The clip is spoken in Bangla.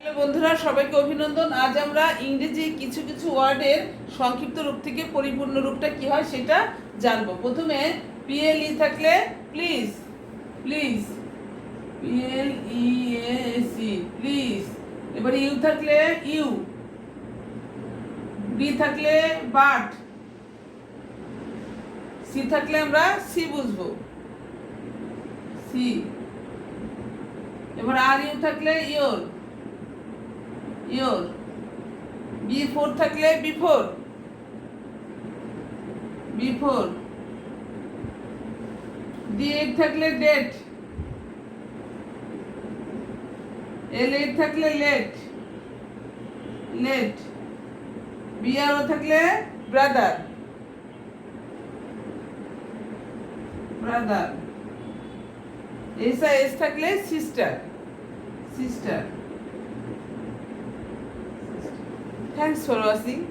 হ্যালো বন্ধুরা, সবাইকে অভিনন্দন। আজ আমরা ইংরেজি কিছু কিছু ওয়ার্ডের সংক্ষিপ্ত রূপ থেকে পরিপূর্ণ রূপটা কি হয় সেটা জানবো। প্রথমে পিএলই থাকলে প্লিজ, প্লিজ, PLEASE প্লিজ। এবার ইউ থাকলে ইউ, বি থাকলে বাট, সি থাকলে আমরা সি বুঝবো, সি। এবার আর ইউ থাকলে ইয়োর, ইয়োর। বি ফোর থাকলে বিফোর, বিফোর। ডি এইট থাকলে ডেট, এল এইট থাকলে লেট, লেট। বি আর ও থাকলে ব্রাদার, ব্রাদার। এস আর এস থাকলে sister, sister. Thanks for watching.